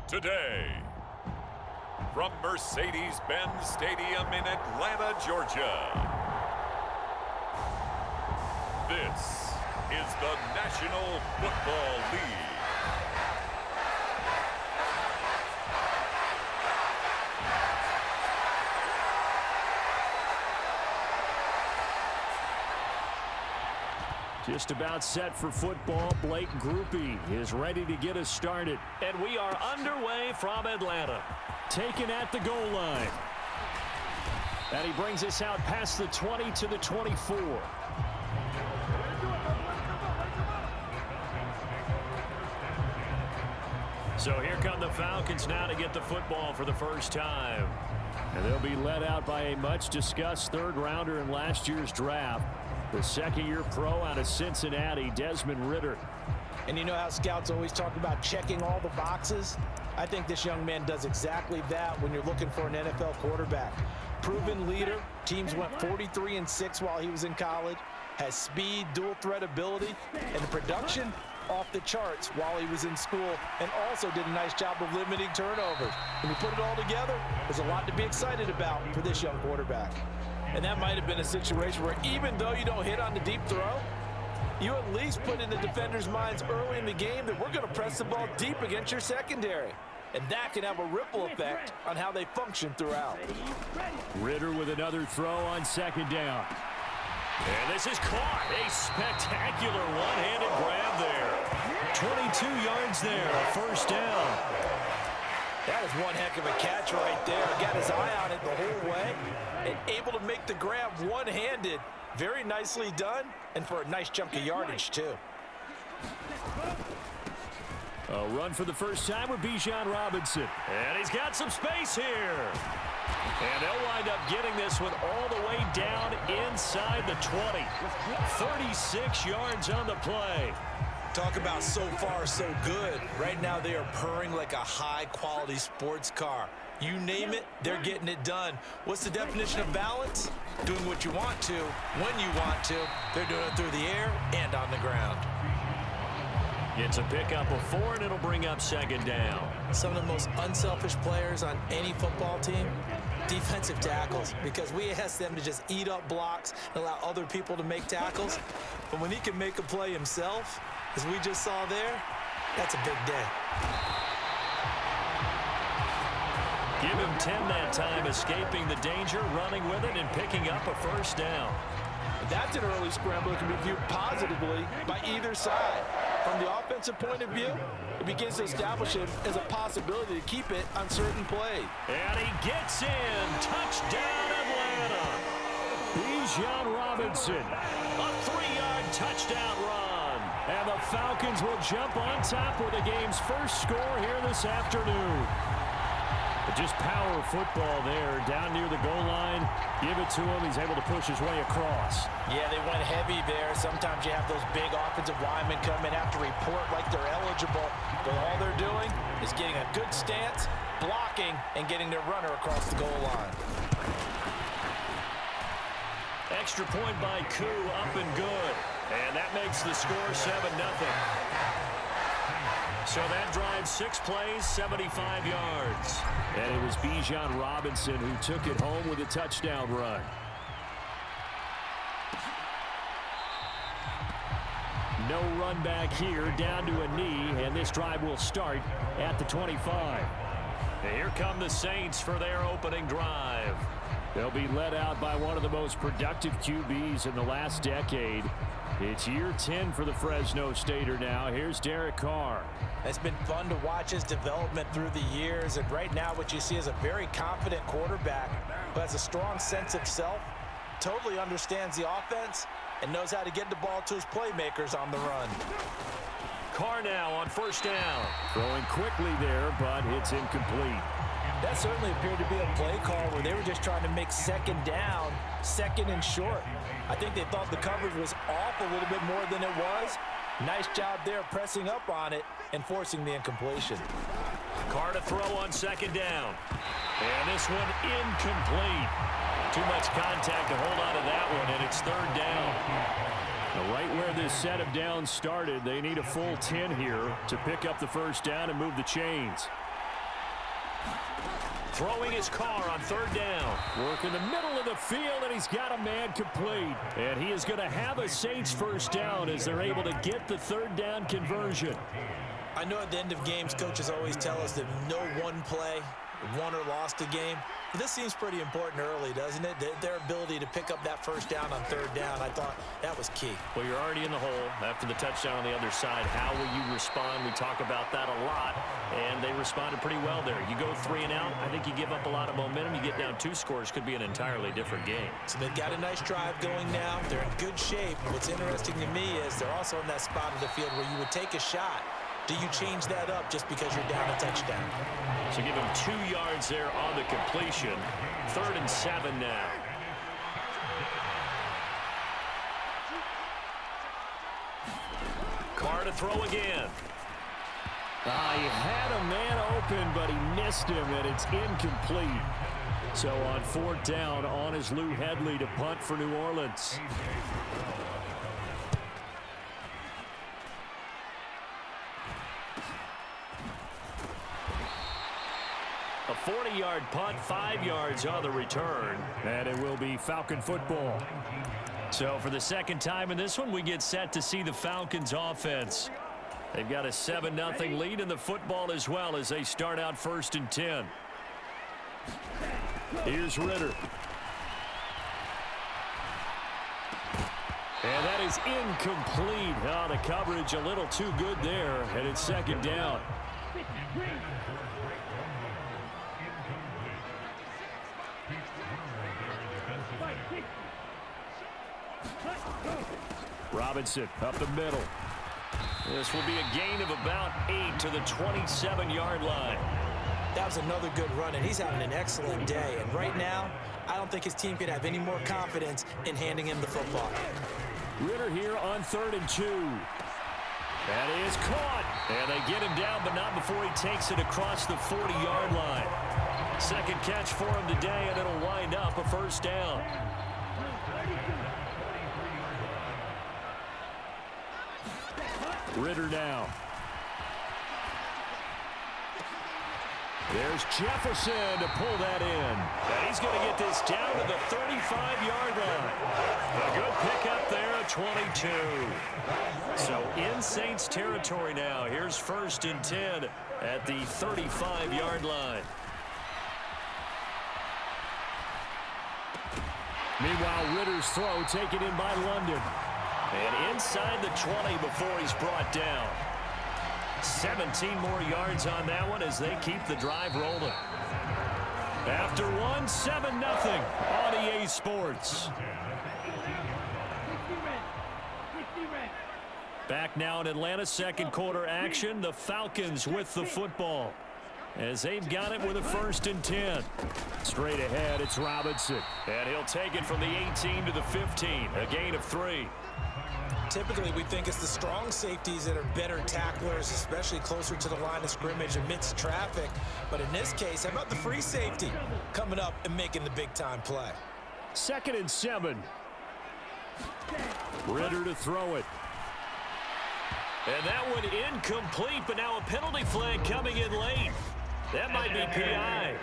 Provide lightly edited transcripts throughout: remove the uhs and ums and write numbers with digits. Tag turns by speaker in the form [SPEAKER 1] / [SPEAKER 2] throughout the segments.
[SPEAKER 1] today. From Mercedes-Benz Stadium in Atlanta, Georgia, this is the National Football League.
[SPEAKER 2] Just about set for football. Blake Groupie is ready to get us started.
[SPEAKER 3] And we are underway from Atlanta.
[SPEAKER 2] Taken at the goal line. And he brings us out past the 20 to the 24.
[SPEAKER 3] So here come the Falcons now to get the football for the first time.
[SPEAKER 2] And they'll be led out by a much-discussed third-rounder in last year's draft. The second-year pro out of Cincinnati, Desmond Ridder.
[SPEAKER 4] And you know how scouts always talk about checking all the boxes? I think this young man does exactly that when you're looking for an NFL quarterback. Proven leader. Teams went 43-6 while he was in college. Has speed, dual-threat ability, and the production off the charts while he was in school, and also did a nice job of limiting turnovers. When you put it all together, there's a lot to be excited about for this young quarterback. And that might have been a situation where even though you don't hit on the deep throw, you at least put in the defenders' minds early in the game that we're going to press the ball deep against your secondary. And that can have a ripple effect on how they function throughout.
[SPEAKER 2] Ridder with another throw on second down.
[SPEAKER 3] And this is caught. A spectacular one-handed grab there.
[SPEAKER 2] 22 yards there, a first down.
[SPEAKER 4] That is one heck of a catch right there. Got his eye on it the whole way and able to make the grab one-handed. Very nicely done, and for a nice chunk of yardage, too.
[SPEAKER 2] A run for the first time with Bijan Robinson.
[SPEAKER 3] And he's got some space here. And they'll wind up getting this one all the way down inside the 20. 36 yards on the play.
[SPEAKER 4] Talk about so far so good. Right now they are purring like a high-quality sports car. You name it, they're getting it done. What's the definition of balance? Doing what you want to, when you want to. They're doing it through the air and on the ground.
[SPEAKER 3] It's a pickup of 4, and it'll bring up second down.
[SPEAKER 4] Some of the most unselfish players on any football team, defensive tackles, because we ask them to just eat up blocks and allow other people to make tackles. But when he can make a play himself, as we just saw there, that's a big day.
[SPEAKER 3] Give him 10 that time, escaping the danger, running with it, and picking up a first down.
[SPEAKER 4] That's an early scramble that can be viewed positively by either side. From the offensive point of view, it begins to establish it as a possibility to keep it on certain plays.
[SPEAKER 3] And he gets in. Touchdown, Atlanta.
[SPEAKER 2] Bijan Robinson.
[SPEAKER 3] A 3-yard touchdown run.
[SPEAKER 2] And the Falcons will jump on top with the game's first score here this afternoon. Just power football there, down near the goal line. Give it to him. He's able to push his way across.
[SPEAKER 4] Yeah, they went heavy there. Sometimes you have those big offensive linemen come in, have to report like they're eligible. But all they're doing is getting a good stance, blocking, and getting their runner across the goal line.
[SPEAKER 3] Extra point by Koo, up and good. And that makes the score 7-0. So that drives 6 plays, 75 yards.
[SPEAKER 2] And it was Bijan Robinson who took it home with a touchdown run. No run back here, down to a knee, and this drive will start at the 25.
[SPEAKER 3] And here come the Saints for their opening drive.
[SPEAKER 2] They'll be led out by one of the most productive QBs in the last decade. It's year 10 for the Fresno Stater now. Here's Derek Carr.
[SPEAKER 4] It's been fun to watch his development through the years, and right now what you see is a very confident quarterback who has a strong sense of self, totally understands the offense, and knows how to get the ball to his playmakers on the run.
[SPEAKER 3] Carr now on first down.
[SPEAKER 2] Throwing quickly there, but it's incomplete.
[SPEAKER 4] That certainly appeared to be a play call where they were just trying to make second down, second and short. I think they thought the coverage was off a little bit more than it was. Nice job there pressing up on it and forcing the incompletion.
[SPEAKER 3] Carr to throw on second down. And this one incomplete. Too much contact to hold on to that one, and it's third down.
[SPEAKER 2] Now, right where this set of downs started, they need a full 10 here to pick up the first down and move the chains.
[SPEAKER 3] throwing his car on third down.
[SPEAKER 2] Working the middle of the field, and he's got a man complete. And he is going to have a Saints first down as they're able to get the third down conversion.
[SPEAKER 4] I know at the end of games, coaches always tell us that no one play won or lost a game. But this seems pretty important early, doesn't it? Their ability to pick up that first down on third down, I thought that was key.
[SPEAKER 3] Well, you're already in the hole after the touchdown on the other side. How will you respond? We talk about that a lot, and they responded pretty well there. You go 3 and out, I think you give up a lot of momentum. You get down 2 scores, could be an entirely different game.
[SPEAKER 4] So they've got a nice drive going now. They're in good shape. What's interesting to me is they're also in that spot of the field where you would take a shot. Do you change that up just because you're down a touchdown?
[SPEAKER 3] So give him 2 yards there on the completion. 3rd and 7 now. Carr to throw again.
[SPEAKER 2] He had a man open, but he missed him, and it's incomplete. So on 4th down, on is Lou Hedley to punt for New Orleans.
[SPEAKER 3] A 40-yard punt, 5 yards on the return.
[SPEAKER 2] And it will be Falcon football.
[SPEAKER 3] So for the second time in this one, we get set to see the Falcons offense. They've got a 7-0 lead in the football as well as they start out 1st and 10.
[SPEAKER 2] Here's Ritter. And that is incomplete. The coverage a little too good there, and it's 2nd down. Robinson up the middle.
[SPEAKER 3] This will be a gain of about 8 to the 27-yard line.
[SPEAKER 4] That was another good run, and he's having an excellent day. And right now, I don't think his team could have any more confidence in handing him the football.
[SPEAKER 2] Ritter here on 3rd and 2. That is caught.
[SPEAKER 3] And they get him down, but not before he takes it across the 40-yard line. Second catch for him today, and it'll wind up a 1st down.
[SPEAKER 2] Ritter now. There's Jefferson to pull that in.
[SPEAKER 3] And he's going to get this down to the 35-yard line. A good pickup there at 22. So in Saints territory now. Here's 1st and 10 at the 35-yard line.
[SPEAKER 2] Meanwhile, Ritter's throw taken in by London.
[SPEAKER 3] And inside the 20 before he's brought down. 17 more yards on that one as they keep the drive rolling. After one, 7-0 on EA Sports. Back now in Atlanta, 2nd quarter action. The Falcons with the football as they've got it with a 1st and 10.
[SPEAKER 2] Straight ahead, it's Robinson.
[SPEAKER 3] And he'll take it from the 18 to the 15, a gain of 3.
[SPEAKER 4] Typically, we think it's the strong safeties that are better tacklers, especially closer to the line of scrimmage amidst traffic. But in this case, how about the free safety coming up and making the big-time play?
[SPEAKER 2] 2nd and 7. Ritter to throw it.
[SPEAKER 3] And that one incomplete, but now a penalty flag coming in late. That might be PI.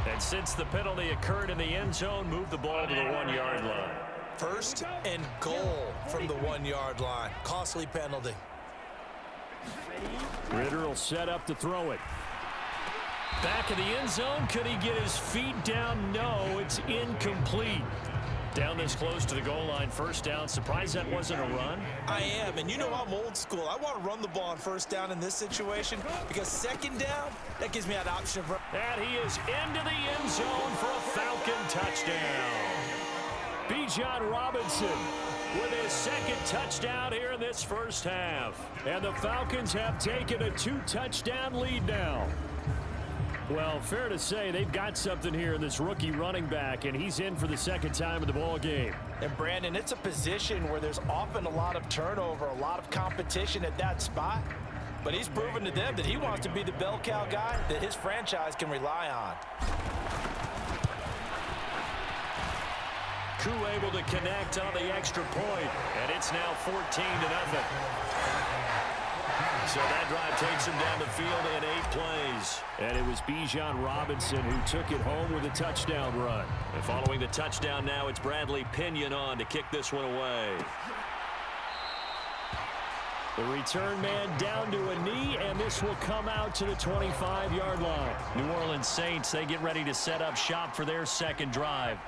[SPEAKER 3] And since the penalty occurred in the end zone, move the ball to the 1-yard line.
[SPEAKER 4] 1st and goal from the 1-yard line. Costly penalty.
[SPEAKER 2] Ritter will set up to throw it.
[SPEAKER 3] Back of the end zone. Could he get his feet down? No, it's incomplete. Down this close to the goal line, 1st down. Surprised that wasn't a run?
[SPEAKER 4] I am, and you know I'm old school. I want to run the ball on 1st down in this situation because 2nd down, that gives me an option.
[SPEAKER 3] And he is into the end zone for a Falcon touchdown.
[SPEAKER 2] Bijan Robinson
[SPEAKER 3] with his 2nd touchdown here in this 1st half.
[SPEAKER 2] And the Falcons have taken a 2-touchdown lead now. Well, fair to say they've got something here in this rookie running back, and he's in for the 2nd time of the ball game.
[SPEAKER 4] And Brandon, it's a position where there's often a lot of turnover, a lot of competition at that spot. But he's proven to them that he wants to be the bell cow guy that his franchise can rely on.
[SPEAKER 3] Koo able to connect on the extra point, and it's now 14-0. So that drive takes him down the field in 8 plays.
[SPEAKER 2] And it was Bijan Robinson who took it home with a touchdown run.
[SPEAKER 3] And following the touchdown now, it's Bradley Pinion on to kick this one away.
[SPEAKER 2] The return man down to a knee, and this will come out to the 25-yard line.
[SPEAKER 3] New Orleans Saints, they get ready to set up shop for their second drive.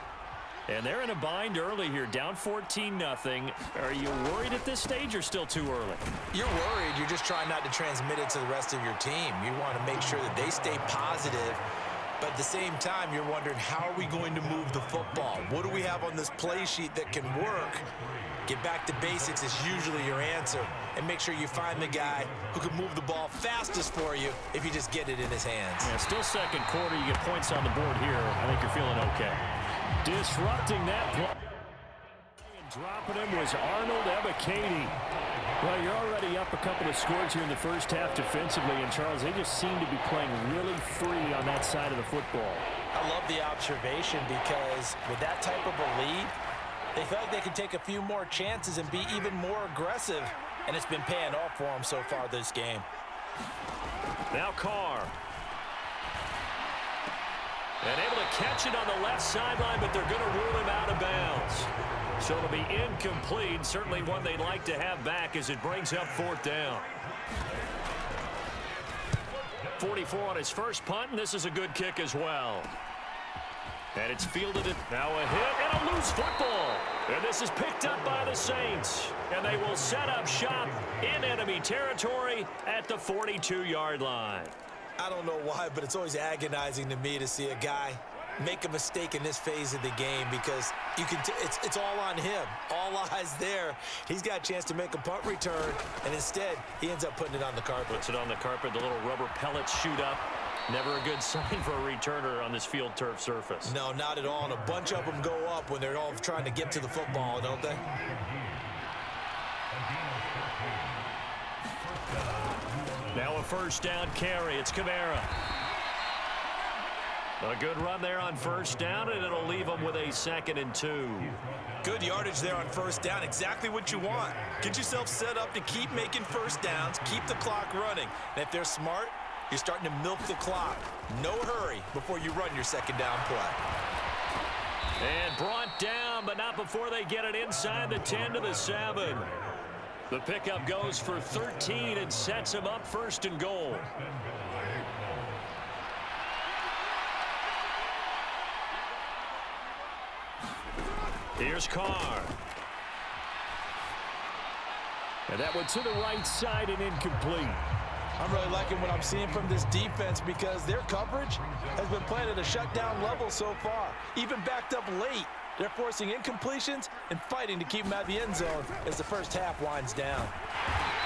[SPEAKER 2] And they're in a bind early here, down 14-0. Are you worried at this stage or still too early?
[SPEAKER 4] You're worried. You're just trying not to transmit it to the rest of your team. You want to make sure that they stay positive. But at the same time, you're wondering, how are we going to move the football? What do we have on this play sheet that can work? Get back to basics is usually your answer. And make sure you find the guy who can move the ball fastest for you if you just get it in his hands.
[SPEAKER 2] Yeah, still second quarter. You get points on the board here. I think you're feeling okay. Disrupting that play. And dropping him was Arnold Ebiketie. Well, you're already up a couple of scores here in the first half defensively. And, Charles, they just seem to be playing really free on that side of the football.
[SPEAKER 4] I love the observation because with that type of a lead, they feel like they can take a few more chances and be even more aggressive. And it's been paying off for them so far this game.
[SPEAKER 3] Now Carr. And able to catch it on the left sideline, but they're going to rule him out of bounds. So it'll be incomplete. Certainly one they'd like to have back as it brings up 4th down. 44 on his first punt, and this is a good kick as well. And it's fielded it. Now a hit and a loose football. And this is picked up by the Saints. And they will set up shop in enemy territory at the 42-yard line.
[SPEAKER 4] I don't know why, but it's always agonizing to me to see a guy make a mistake in this phase of the game because you can it's all on him. All eyes there. He's got a chance to make a punt return, and instead he ends up putting it on the carpet.
[SPEAKER 3] Puts it on the carpet. The little rubber pellets shoot up. Never a good sign for a returner on this field turf surface.
[SPEAKER 4] No, not at all. And a bunch of them go up when they're all trying to get to the football, don't they?
[SPEAKER 3] Now a first down carry. It's Kamara. A good run there on first down, and it'll leave them with a 2nd and 2.
[SPEAKER 4] Good yardage there on first down. Exactly what you want. Get yourself set up to keep making first downs, keep the clock running. And if they're smart, you're starting to milk the clock. No hurry before you run your second down play.
[SPEAKER 3] And brought down, but not before they get it inside the 10 to the 7. The pickup goes for 13 and sets him up 1st and goal. Here's Carr.
[SPEAKER 2] And that one to the right side and incomplete.
[SPEAKER 4] I'm really liking what I'm seeing from this defense because their coverage has been playing at a shutdown level so far. Even backed up late, they're forcing incompletions and fighting to keep them out of the end zone as the first half winds down.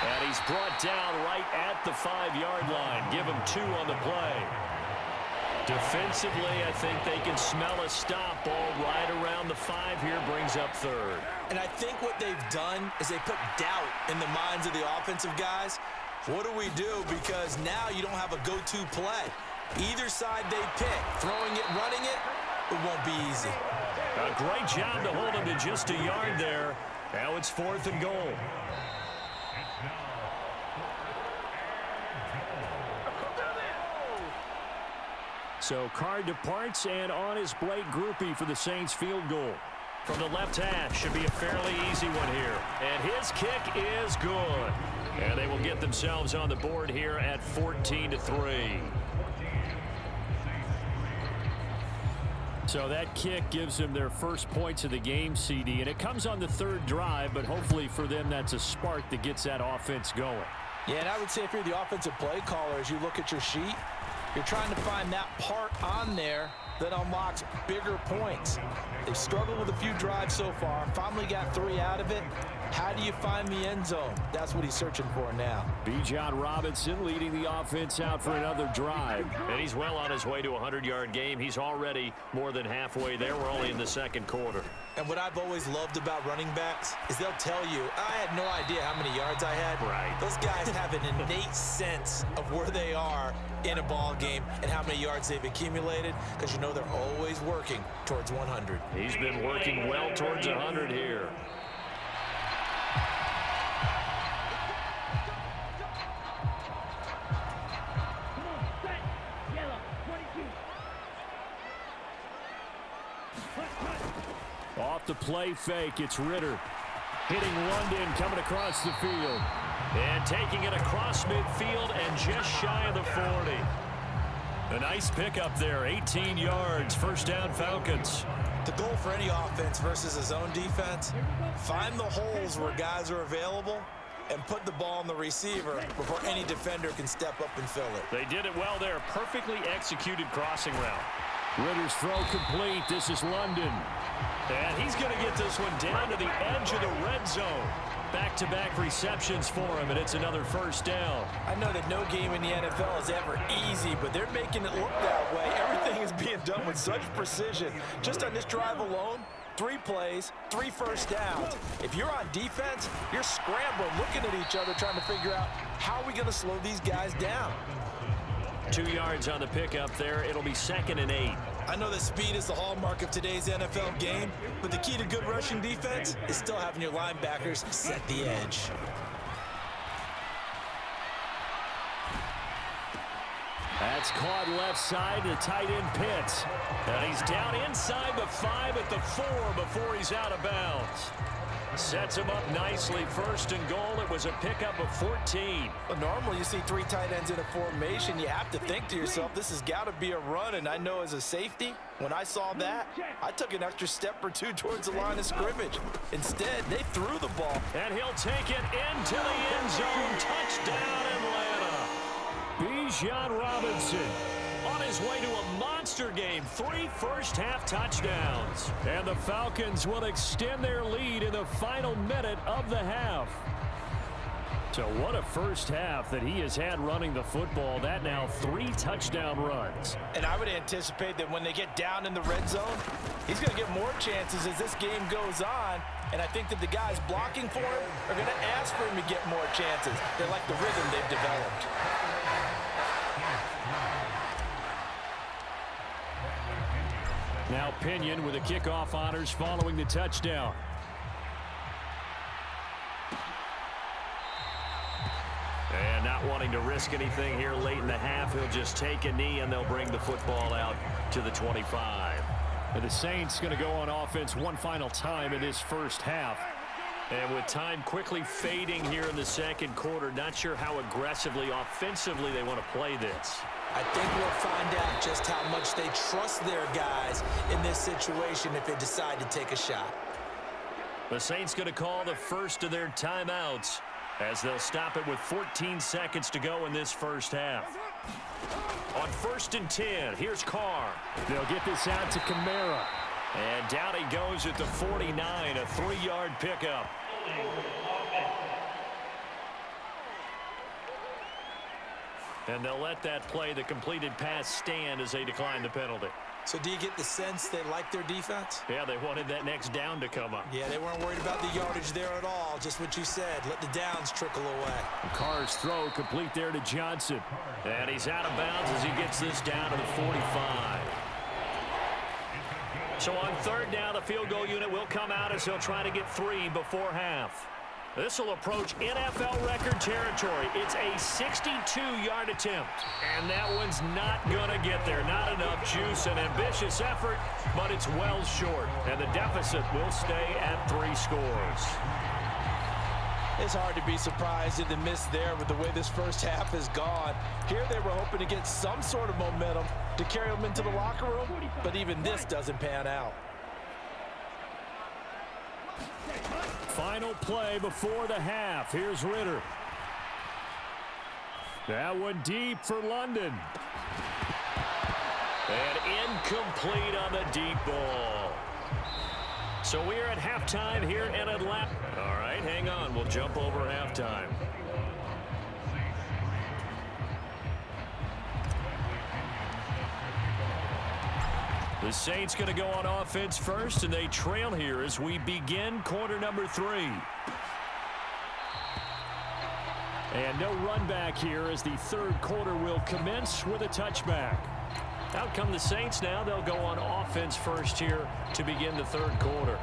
[SPEAKER 3] And he's brought down right at the 5-yard line. Give him 2 on the play. Defensively, I think they can smell a stop. Ball right around the 5 here, brings up 3rd.
[SPEAKER 4] And I think what they've done is they put doubt in the minds of the offensive guys. What do we do? Because now you don't have a go-to play. Either side they pick, throwing it, running it, it won't be easy.
[SPEAKER 3] A great job to hold him to just a yard there. Now it's 4th and goal.
[SPEAKER 2] So Carr departs, and on his Blake Groupie for the Saints field goal.
[SPEAKER 3] From the left hash, should be a fairly easy one here. And his kick is good. And they will get themselves on the board here at 14-3.
[SPEAKER 2] So that kick gives them their first points of the game, CD. And it comes on the 3rd drive, but hopefully for them that's a spark that gets that offense going.
[SPEAKER 4] Yeah, and I would say if you're the offensive play caller, as you look at your sheet, you're trying to find that part on there that unlocks bigger points. They've struggled with a few drives so far. Finally got 3 out of it. How do you find the end zone? That's what he's searching for now.
[SPEAKER 2] Bijan Robinson leading the offense out for another drive.
[SPEAKER 3] And he's well on his way to a 100-yard game. He's already more than halfway there. We're only in the 2nd quarter.
[SPEAKER 4] And what I've always loved about running backs is they'll tell you, I had no idea how many yards I had.
[SPEAKER 3] Right.
[SPEAKER 4] Those guys have an innate sense of where they are in a ball game and how many yards they've accumulated, because you know they're always working towards 100.
[SPEAKER 3] He's been working well towards 100 here.
[SPEAKER 2] Off the play fake, it's Ritter. Hitting London, coming across the field.
[SPEAKER 3] And taking it across midfield and just shy of the 40. A nice pickup there, 18 yards, first down Falcons.
[SPEAKER 4] The goal for any offense versus a zone defense, find the holes where guys are available and put the ball on the receiver before any defender can step up and fill it.
[SPEAKER 3] They did it well there, perfectly executed crossing route.
[SPEAKER 2] Ritter's throw complete. This is London.
[SPEAKER 3] And he's going to get this one down to the edge of the red zone. Back-to-back receptions for him, and it's another first down.
[SPEAKER 4] I know that no game in the NFL is ever easy, but they're making it look that way. Everything is being done with such precision. Just on this drive alone, 3 plays, 3 first downs. If you're on defense, you're scrambling, looking at each other, trying to figure out how are we going to slow these guys down.
[SPEAKER 3] 2 yards on the pickup there. It'll be 2nd and 8.
[SPEAKER 4] I know that speed is the hallmark of today's NFL game, but the key to good rushing defense is still having your linebackers set the edge.
[SPEAKER 2] That's caught left side to tight end Pitts.
[SPEAKER 3] And he's down inside the 5 at the 4 before he's out of bounds. Sets him up nicely. 1st and goal. It was a pickup of 14.
[SPEAKER 4] Well, normally you see 3 tight ends in a formation. You have to think to yourself, this has got to be a run. And I know as a safety, when I saw that, I took an extra step or 2 towards the line of scrimmage. Instead, they threw the ball.
[SPEAKER 3] And he'll take it into the end zone. Touchdown, Atlanta.
[SPEAKER 2] Bijan Robinson
[SPEAKER 3] on his way to a monster game. 3 first-half touchdowns.
[SPEAKER 2] And the Falcons will extend their lead in the final minute of the half. So what a first half that he has had running the football. That now 3 touchdown runs.
[SPEAKER 4] And I would anticipate that when they get down in the red zone, he's going to get more chances as this game goes on. And I think that the guys blocking for him are going to ask for him to get more chances. They like the rhythm they've developed.
[SPEAKER 2] Now Pinion with the kickoff honors following the touchdown.
[SPEAKER 3] And not wanting to risk anything here late in the half, he'll just take a knee and they'll bring the football out to the 25.
[SPEAKER 2] And the Saints going to go on offense one final time in this first half.
[SPEAKER 3] And with time quickly fading here in the second quarter, not sure how aggressively, offensively they want to play this.
[SPEAKER 4] I think we'll find out just how much they trust their guys in this situation if they decide to take a shot.
[SPEAKER 3] The Saints going to call the first of their timeouts as they'll stop it with 14 seconds to go in this first half. On 1st and 10, here's Carr.
[SPEAKER 2] They'll get this out to Kamara.
[SPEAKER 3] And down he goes at the 49, a 3-yard pickup. And they'll let that play, the completed pass, stand as they decline the penalty.
[SPEAKER 4] So do you get the sense they like their defense?
[SPEAKER 3] Yeah, they wanted that next down to come up.
[SPEAKER 4] Yeah, they weren't worried about the yardage there at all. Just what you said. Let the downs trickle away.
[SPEAKER 2] Carr's throw complete there to Johnson.
[SPEAKER 3] And he's out of bounds as he gets this down to the 45. So on 3rd down, the field goal unit will come out as they'll try to get 3 before half. This will approach NFL record territory. It's a 62-yard attempt. And that one's not going to get there. Not enough juice, an ambitious effort, but it's well short. And the deficit will stay at 3 scores.
[SPEAKER 4] It's hard to be surprised in the miss there with the way this first half has gone. Here they were hoping to get some sort of momentum to carry them into the locker room, but even this doesn't pan out.
[SPEAKER 2] Final play before the half. Here's Ritter. That one deep for London.
[SPEAKER 3] And incomplete on the deep ball. So we're at halftime here in Atlanta. All right, hang on. We'll jump over halftime. The Saints going to go on offense first, and they trail here as we begin quarter number 3.
[SPEAKER 2] And no run back here as the 3rd quarter will commence with a touchback.
[SPEAKER 3] Out come the Saints now. They'll go on offense first here to begin the 3rd quarter.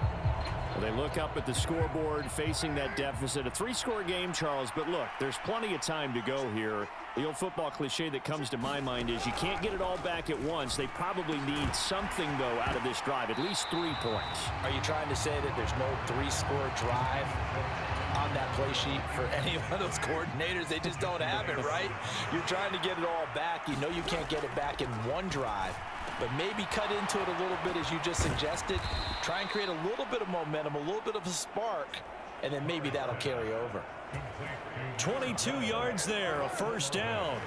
[SPEAKER 2] Well, they look up at the scoreboard facing that deficit. A 3-score game, Charles, but look, there's plenty of time to go here. The old football cliche that comes to my mind is you can't get it all back at once. They probably need something, though, out of this drive, at least 3 points.
[SPEAKER 4] Are you trying to say that there's no 3-score drive on that play sheet for any one of those coordinators? They just don't have it, right? You're trying to get it all back. You know you can't get it back in one drive, but maybe cut into it a little bit as you just suggested. Try and create a little bit of momentum, a little bit of a spark, and then maybe that'll carry over.
[SPEAKER 3] 22 yards there, a first down.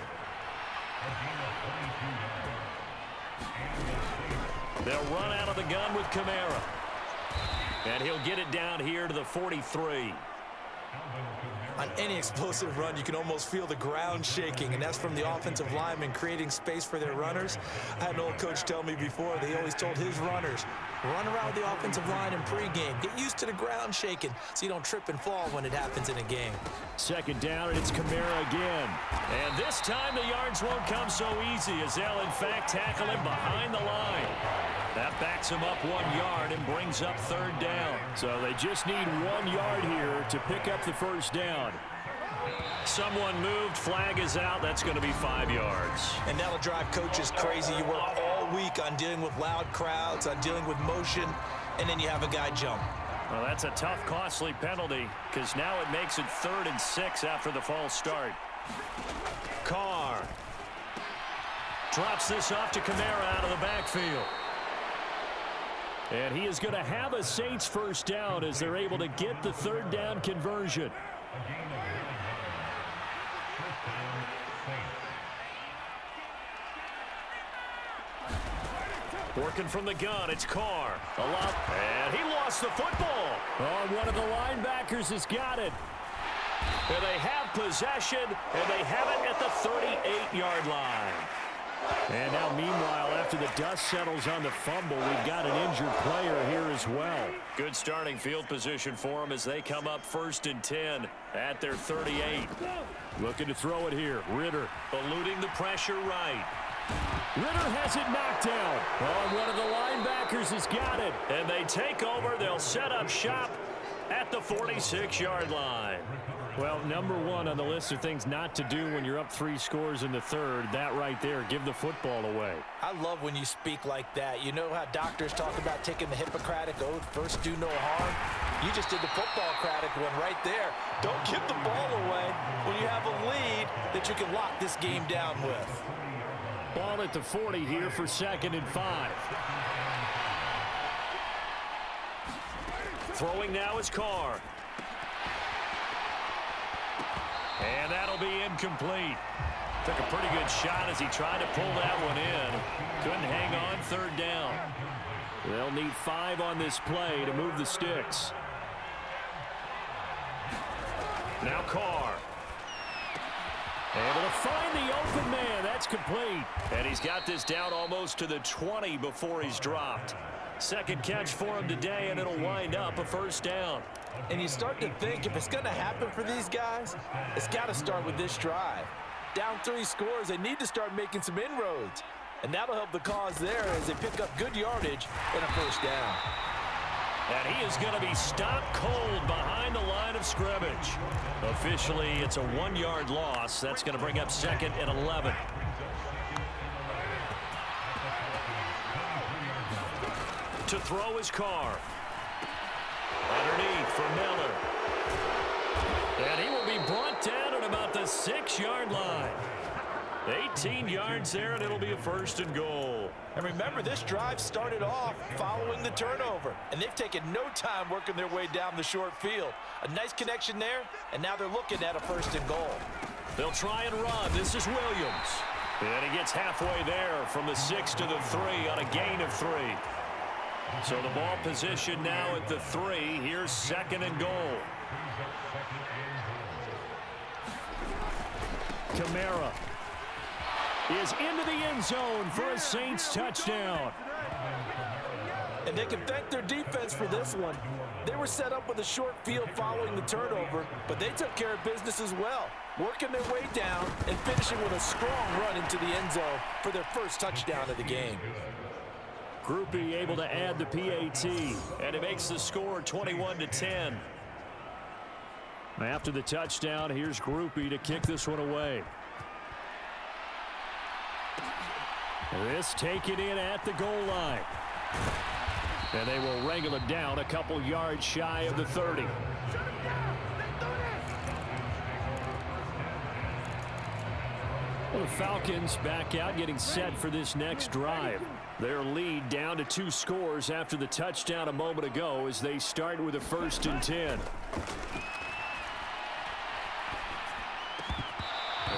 [SPEAKER 3] They'll run out of the gun with Kamara. And he'll get it down here to the 43.
[SPEAKER 4] On any explosive run, you can almost feel the ground shaking, and that's from the offensive linemen creating space for their runners. I had an old coach tell me before, they always told his runners, run around with the offensive line in pregame. Get used to the ground shaking so you don't trip and fall when it happens in a game.
[SPEAKER 2] Second down, and it's Kamara again.
[SPEAKER 3] And this time the yards won't come so easy as they'll, in fact, tackle him behind the line. That backs him up 1 yard and brings up third down.
[SPEAKER 2] So they just need 1 yard here to pick up the first down.
[SPEAKER 3] Someone moved, flag is out. That's going to be 5 yards.
[SPEAKER 4] And that'll drive coaches crazy. You work all week on dealing with loud crowds, on dealing with motion, and then you have a guy jump.
[SPEAKER 3] Well, that's a tough, costly penalty because now it makes it 3rd and 6 after the false start. Carr drops this off to Kamara out of the backfield.
[SPEAKER 2] And he is going to have a Saints first down as they're able to get the third down conversion.
[SPEAKER 3] Working from the gun, it's Carr. And he lost the football.
[SPEAKER 2] Oh, one of the linebackers has got it.
[SPEAKER 3] And they have possession, and they have it at the 38-yard line.
[SPEAKER 2] And now, meanwhile, after the dust settles on the fumble, we've got an injured player here as well.
[SPEAKER 3] Good starting field position for them as they come up 1st and 10 at their 38.
[SPEAKER 2] Looking to throw it here. Ritter
[SPEAKER 3] eluding the pressure right.
[SPEAKER 2] Ritter has it knocked down. Oh, one of the linebackers has got it.
[SPEAKER 3] And they take over. They'll set up shop at the 46-yard line.
[SPEAKER 2] Well, number 1 on the list of things not to do when you're up 3 scores in the third. That right there, give the football away.
[SPEAKER 4] I love when you speak like that. You know how doctors talk about taking the Hippocratic oath, first do no harm? You just did the football-cratic one right there. Don't give the ball away when you have a lead that you can lock this game down with.
[SPEAKER 2] Ball at the 40 here for 2nd and 5.
[SPEAKER 3] Throwing now is Carr. And that'll be incomplete. Took a pretty good shot as he tried to pull that one in. Couldn't hang on, 3rd down.
[SPEAKER 2] They'll need 5 on this play to move the sticks.
[SPEAKER 3] Now Carr.
[SPEAKER 2] Able to find the open man. That's complete.
[SPEAKER 3] And he's got this down almost to the 20 before he's dropped. 2nd catch for him today, and it'll wind up a 1st down.
[SPEAKER 4] And you start to think if it's going to happen for these guys, it's got to start with this drive. Down 3 scores, they need to start making some inroads. And that'll help the cause there as they pick up good yardage and a 1st down.
[SPEAKER 3] And he is going to be stopped cold behind the line of scrimmage. Officially, it's a 1-yard loss. That's going to bring up 2nd and 11. To throw his Carr. Underneath for Miller. And he will be brought down at about the 6-yard line. 18 yards there, and it'll be a 1st and goal.
[SPEAKER 4] And remember, this drive started off following the turnover, and they've taken no time working their way down the short field. A nice connection there, and now they're looking at a 1st and goal.
[SPEAKER 3] They'll try and run. This is Williams. And he gets halfway there from the 6 to the 3 on a gain of 3. So the ball position now at the 3. Here's 2nd and goal.
[SPEAKER 2] Kamara is into the end zone for a Saints touchdown.
[SPEAKER 4] And they can thank their defense for this one. They were set up with a short field following the turnover, but they took care of business as well, working their way down and finishing with a strong run into the end zone for their first touchdown of the game.
[SPEAKER 2] Groupie able to add the PAT.
[SPEAKER 3] And it makes the score 21-10.
[SPEAKER 2] After the touchdown, here's Groupie to kick this one away. This taken in at the goal line. And they will wrangle it down a couple yards shy of the 30. Well, the Falcons back out, getting set for this next drive. Their lead down to 2 scores after the touchdown a moment ago as they start with a 1st and 10.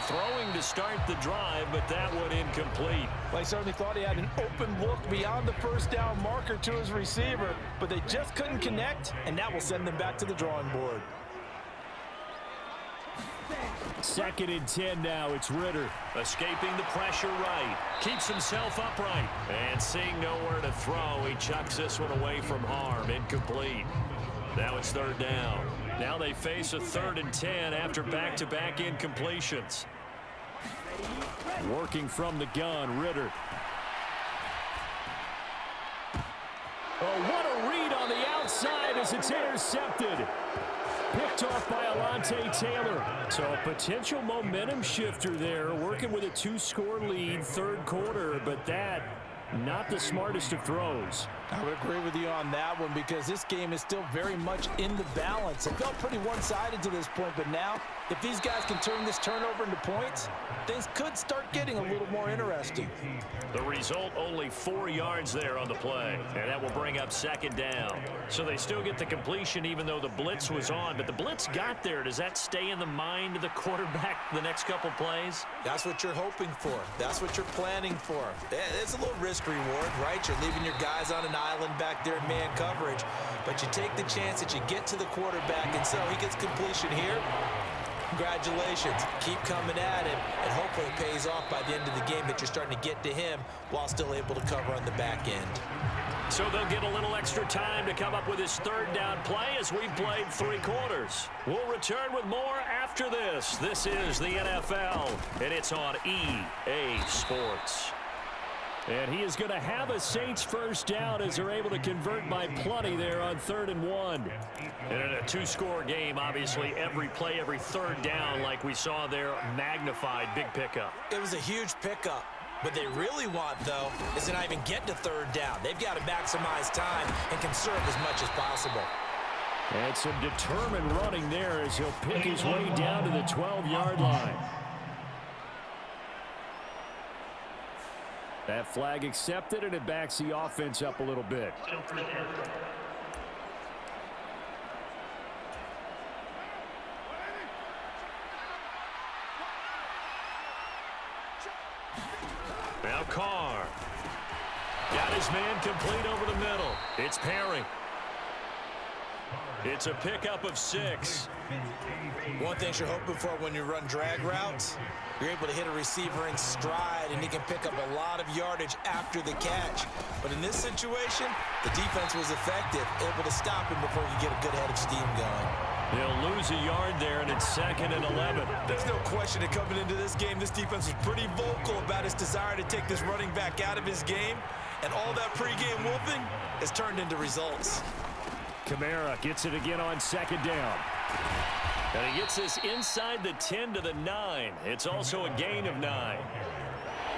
[SPEAKER 3] Throwing to start the drive, but that one incomplete.
[SPEAKER 4] Well, he certainly thought he had an open look beyond the first down marker to his receiver, but they just couldn't connect, and that will send them back to the drawing board.
[SPEAKER 2] 2nd and 10 now. It's Ritter.
[SPEAKER 3] Escaping the pressure right. Keeps himself upright. And seeing nowhere to throw, he chucks this one away from harm. Incomplete. Now it's 3rd down. Now they face a 3rd and 10 after back-to-back incompletions.
[SPEAKER 2] Working from the gun, Ritter. Oh, what a read on the outside as it's intercepted. Picked off by Alontae Taylor. So a potential momentum shifter there, working with a 2-score lead, 3rd quarter, but that, not the smartest of throws.
[SPEAKER 4] I would agree with you on that one because this game is still very much in the balance. It felt pretty one-sided to this point, but now, if these guys can turn this turnover into points, things could start getting a little more interesting.
[SPEAKER 3] The result, only 4 yards there on the play, and that will bring up 2nd down. So they still get the completion even though the blitz was on, but the blitz got there. Does that stay in the mind of the quarterback the next couple plays?
[SPEAKER 4] That's what you're hoping for. That's what you're planning for. It's a little risk-reward, right? You're leaving your guys on an island back there in man coverage, but you take the chance that you get to the quarterback, and so he gets completion here. Congratulations. Keep coming at him, and hopefully it pays off by the end of the game that you're starting to get to him while still able to cover on the back end.
[SPEAKER 3] So they'll get a little extra time to come up with his 3rd down play as we've played 3 quarters. We'll return with more after this. This is the NFL, and it's on EA Sports.
[SPEAKER 2] And he is going to have a Saints 1st down as they're able to convert by plenty there on 3rd and 1.
[SPEAKER 3] And in a 2-score game, obviously, every play, every 3rd down, like we saw there, magnified. Big pickup.
[SPEAKER 4] It was a huge pickup. What they really want, though, is to not even get to 3rd down. They've got to maximize time and conserve as much as possible.
[SPEAKER 2] And some determined running there as he'll pick his way down to the 12-yard line. That flag accepted, and it backs the offense up a little bit.
[SPEAKER 3] Now Carr. Got his man complete over the middle. It's Perry. It's a pickup of 6.
[SPEAKER 4] One thing you're hoping for when you run drag routes, you're able to hit a receiver in stride, and he can pick up a lot of yardage after the catch. But in this situation, the defense was effective, able to stop him before he could get a good head of steam going.
[SPEAKER 3] He'll lose a yard there, and it's 2nd and 11.
[SPEAKER 4] There's no question that coming into this game, this defense was pretty vocal about his desire to take this running back out of his game, and all that pregame wolfing has turned into results.
[SPEAKER 2] Kamara gets it again on 2nd down.
[SPEAKER 3] And he gets this inside the 10 to the 9. It's also a gain of 9.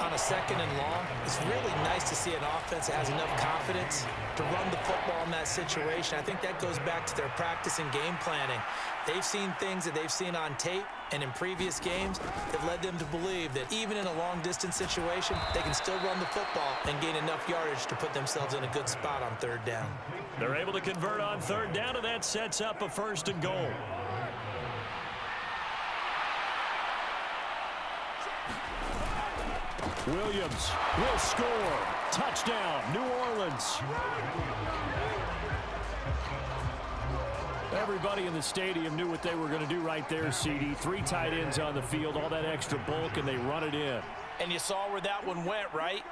[SPEAKER 4] On a 2nd and long, it's really nice to see an offense that has enough confidence to run the football in that situation. I think that goes back to their practice and game planning. They've seen things that they've seen on tape and in previous games that led them to believe that even in a long-distance situation, they can still run the football and gain enough yardage to put themselves in a good spot on 3rd down.
[SPEAKER 3] They're able to convert on 3rd down, and that sets up a 1st and goal.
[SPEAKER 2] Williams will score. Touchdown, New Orleans. Everybody in the stadium knew what they were going to do right there, CD. 3 tight ends on the field, all that extra bulk, and they run it in.
[SPEAKER 4] And you saw where that one went, right?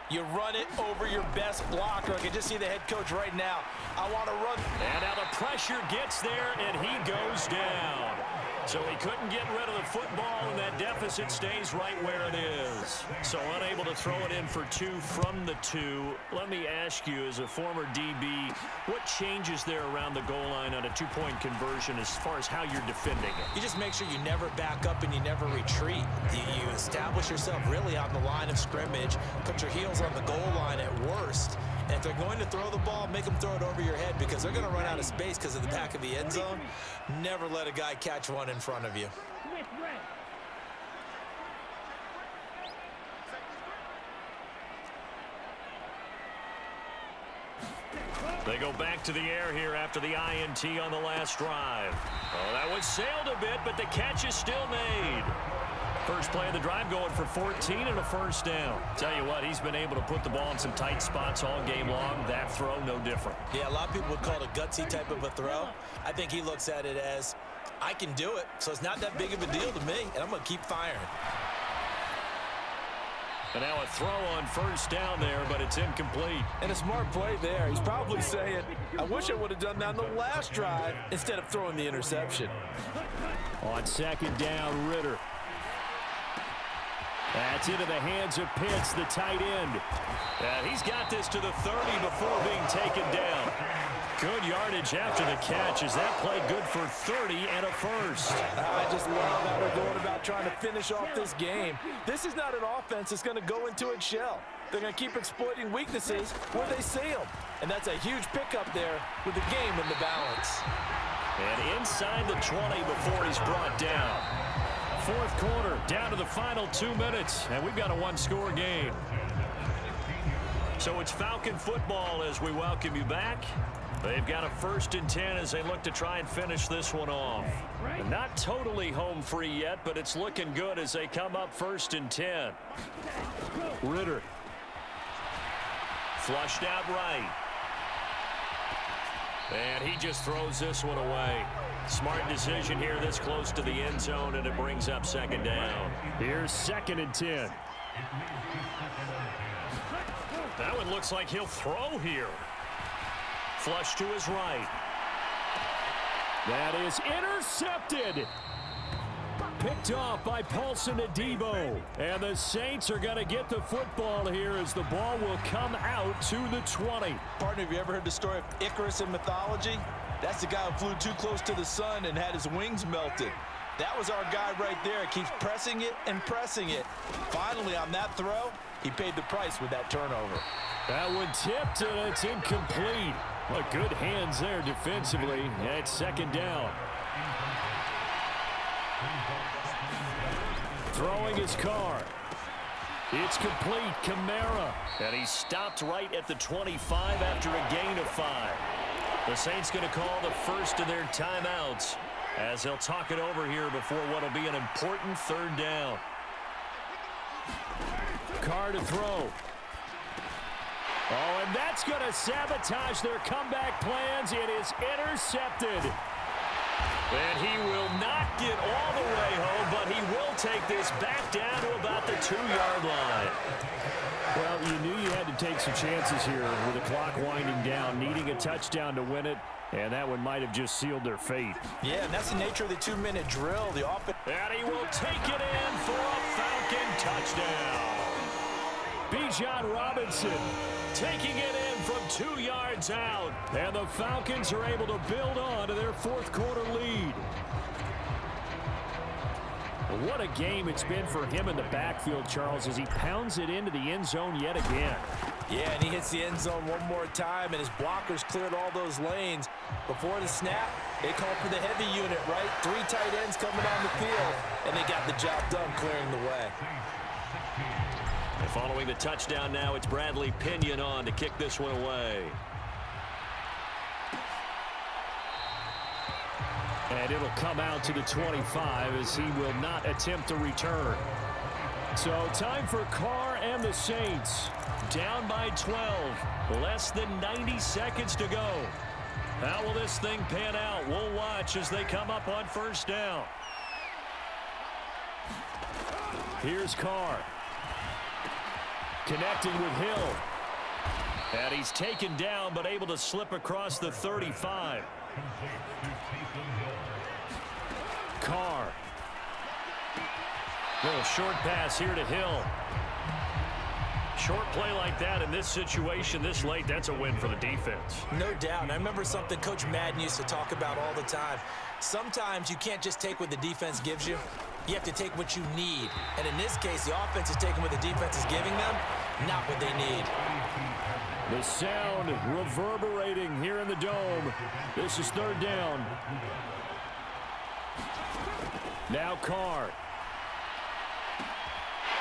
[SPEAKER 4] You run it over your best blocker. I can just see the head coach right now. I want to run.
[SPEAKER 3] And now the pressure gets there, and he goes down. So he couldn't get rid of the football, and that deficit stays right where it is. So unable to throw it in for 2 from the 2. Let me ask you, as a former DB, what changes there around the goal line on a 2-point conversion as far as how you're defending it?
[SPEAKER 4] You just make sure you never back up and you never retreat. You establish yourself really on the line of scrimmage, put your heels on the goal line at worst. And if they're going to throw the ball, make them throw it over your head because they're going to run out of space because of the back of the end zone. Never let a guy catch one in front of you.
[SPEAKER 3] They go back to the air here after the INT on the last drive. Oh, that was sailed a bit, but the catch is still made. First play of the drive going for 14 and a first down. Tell you what, he's been able to put the ball in some tight spots all game long. That throw, no different.
[SPEAKER 4] Yeah, a lot of people would call it a gutsy type of a throw. I think he looks at it as, I can do it, so it's not that big of a deal to me, and I'm going to keep firing.
[SPEAKER 3] And now a throw on first down there, but it's incomplete.
[SPEAKER 4] And a smart play there. He's probably saying, I wish I would have done that on the last drive instead of throwing the interception.
[SPEAKER 2] On second down, Ritter. That's into the hands of Pitts, the tight end.
[SPEAKER 3] And he's got this to the 30 before being taken down. Good yardage after the catch. Is that play good for 30 and a first?
[SPEAKER 4] I just love how they're going about trying to finish off this game. This is not an offense that's going to go into its shell. They're going to keep exploiting weaknesses where they see them. And that's a huge pickup there with the game in the balance.
[SPEAKER 3] And inside the 20 before he's brought down. Fourth quarter, down to the final 2 minutes, and we've got a one-score game. So it's Falcon football as we welcome you back. They've got a 1st and 10 as they look to try and finish this one off. Not totally home free yet, but it's looking good as they come up 1st and 10.
[SPEAKER 2] Ritter.
[SPEAKER 3] Flushed out right. And he just throws this one away. Smart decision here this close to the end zone, and it brings up 2nd down.
[SPEAKER 2] Here's 2nd and 10.
[SPEAKER 3] That one looks like he'll throw here. Flush to his right.
[SPEAKER 2] That is intercepted. Picked off by Paulson Adebo. And the Saints are going to get the football here as the ball will come out to the 20.
[SPEAKER 4] Partner, have you ever heard the story of Icarus in mythology? That's the guy who flew too close to the sun and had his wings melted. That was our guy right there. Keeps pressing it and pressing it. Finally, on that throw, he paid the price with that turnover.
[SPEAKER 2] That one tipped, and it's incomplete. Well, good hands there defensively. And it's 2nd down. Throwing his car. It's complete. Kamara.
[SPEAKER 3] And he stopped right at the 25 after a gain of 5. The Saints going to call the first of their timeouts as they'll talk it over here before what will be an important 3rd down.
[SPEAKER 2] Carr to throw. Oh, and that's going to sabotage their comeback plans. It is intercepted.
[SPEAKER 3] And he will not get all the way home, but he will take this back down to about the 2-yard line.
[SPEAKER 2] Well, you knew you had to take some chances here with the clock winding down, needing a touchdown to win it, and that one might have just sealed their fate.
[SPEAKER 4] Yeah, and that's the nature of the 2-minute drill. The offense.
[SPEAKER 3] And he will take it in for a Falcon touchdown.
[SPEAKER 2] Bijan Robinson taking it in from 2 yards out, and the Falcons are able to build on to their 4th quarter lead. What a game it's been for him in the backfield, Charles, as he pounds it into the end zone yet again.
[SPEAKER 4] Yeah, and he hits the end zone one more time, and his blockers cleared all those lanes. Before the snap, they called for the heavy unit, right? 3 tight ends coming on the field, and they got the job done clearing the way.
[SPEAKER 3] And following the touchdown now, it's Bradley Pinion on to kick this one away.
[SPEAKER 2] And it'll come out to the 25 as he will not attempt to return. So time for Carr and the Saints.
[SPEAKER 3] Down by 12. Less than 90 seconds to go. How will this thing pan out? We'll watch as they come up on 1st down.
[SPEAKER 2] Here's Carr. Connecting with Hill.
[SPEAKER 3] And he's taken down but able to slip across the 35.
[SPEAKER 2] Carr. Little short pass here to Hill. Short play like that in this situation this late, that's a win for the defense.
[SPEAKER 4] No doubt. And I remember something Coach Madden used to talk about all the time. Sometimes you can't just take what the defense gives you. You have to take what you need. And in this case, the offense is taking what the defense is giving them, not what they need.
[SPEAKER 2] The sound reverberating here in the dome. This is third down. Now Carr.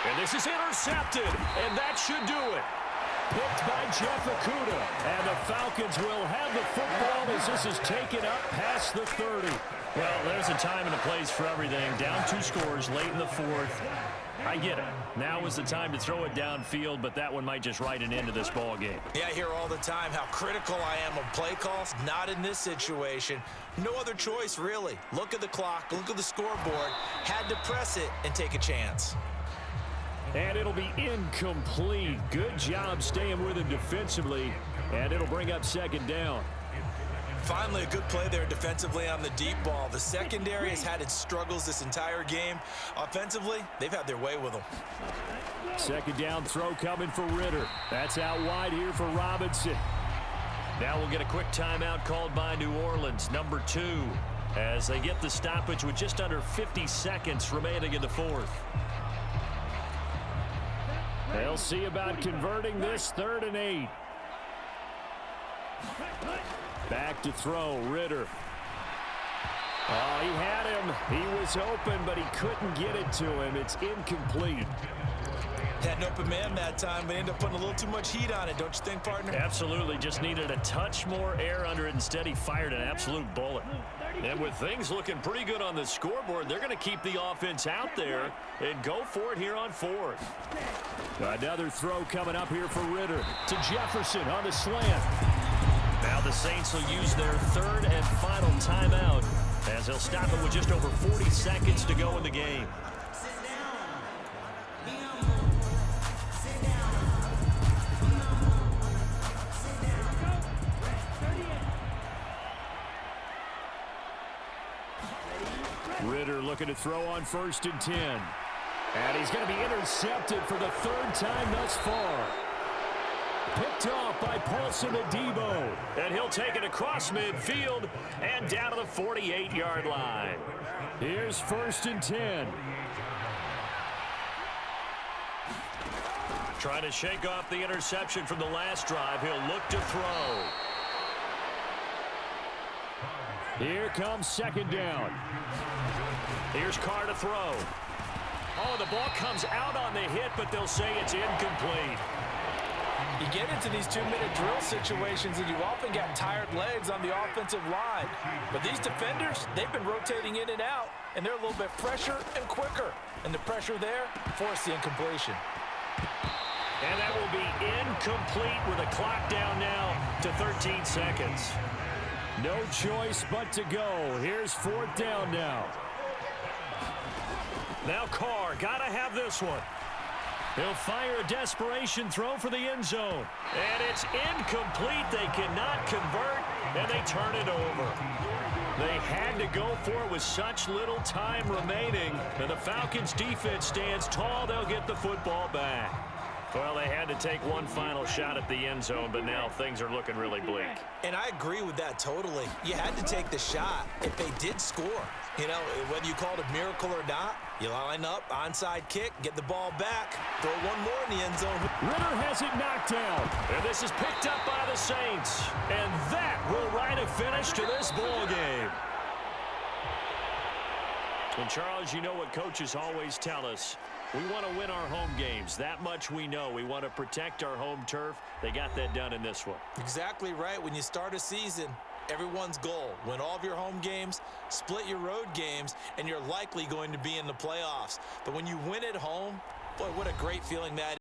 [SPEAKER 2] And this is intercepted, and that should do it. Picked by Jeff Okudah. And the Falcons will have the football as this is taken up past the 30.
[SPEAKER 3] Well, there's a time and a place for everything. Down 2 scores late in the fourth. I get it. Now is the time to throw it downfield, but that one might just write an end to this ball game.
[SPEAKER 4] Yeah, I hear all the time how critical I am of play calls. Not in this situation. No other choice, really. Look at the clock. Look at the scoreboard. Had to press it and take a chance.
[SPEAKER 2] And it'll be incomplete. Good job staying with him defensively. And it'll bring up second down.
[SPEAKER 4] Finally, a good play there defensively on the deep ball. The secondary has had its struggles this entire game. Offensively, they've had their way with them.
[SPEAKER 2] Second down throw coming for Ritter. That's out wide here for Robinson.
[SPEAKER 3] Now we'll get a quick timeout called by New Orleans, number 2, as they get the stoppage with just under 50 seconds remaining in the fourth.
[SPEAKER 2] They'll see about converting this 3rd and 8. Back to throw, Ritter. Oh, he had him. He was open, but he couldn't get it to him. It's incomplete.
[SPEAKER 4] Had an open man that time, but ended up putting a little too much heat on it, don't you think, partner?
[SPEAKER 3] Absolutely. Just needed a touch more air under it. Instead, he fired an absolute bullet. And with things looking pretty good on the scoreboard, they're going to keep the offense out there and go for it here on 4th.
[SPEAKER 2] Another throw coming up here for Ritter to Jefferson on the slant.
[SPEAKER 3] Now the Saints will use their 3rd and final timeout as they'll stop it with just over 40 seconds to go in the game.
[SPEAKER 2] Ritter looking to throw on 1st and 10. And he's going to be intercepted for the 3rd time thus far. Picked off by Paulson Adebo.
[SPEAKER 3] And he'll take it across midfield and down to the 48-yard line.
[SPEAKER 2] Here's 1st and 10.
[SPEAKER 3] Trying to shake off the interception from the last drive. He'll look to throw.
[SPEAKER 2] Here comes 2nd down.
[SPEAKER 3] Here's Carr to throw. Oh, the ball comes out on the hit, but they'll say it's incomplete.
[SPEAKER 4] You get into these 2-minute drill situations, and you often got tired legs on the offensive line. But these defenders, they've been rotating in and out, and they're a little bit fresher and quicker. And the pressure there forced the incompletion.
[SPEAKER 3] And that will be incomplete with a clock down now to 13 seconds.
[SPEAKER 2] No choice but to go. Here's 4th down now.
[SPEAKER 3] Now Carr, got to have this one. He'll fire a desperation throw for the end zone. And it's incomplete. They cannot convert, and they turn it over. They had to go for it with such little time remaining. And the Falcons defense stands tall. They'll get the football back. Well, they had to take one final shot at the end zone, but now things are looking really bleak.
[SPEAKER 4] And I agree with that totally. You had to take the shot if they did score. You know, whether you call it a miracle or not, you line up, onside kick, get the ball back, throw one more in the end zone.
[SPEAKER 2] Ritter has it knocked down.
[SPEAKER 3] And this is picked up by the Saints. And that will write a finish to this ball game. And Charles, you know what coaches always tell us. We want to win our home games. That much we know. We want to protect our home turf. They got that done in this one.
[SPEAKER 4] Exactly right. When you start a season, everyone's goal, win all of your home games, split your road games, and you're likely going to be in the playoffs. But when you win at home, boy, what a great feeling that is.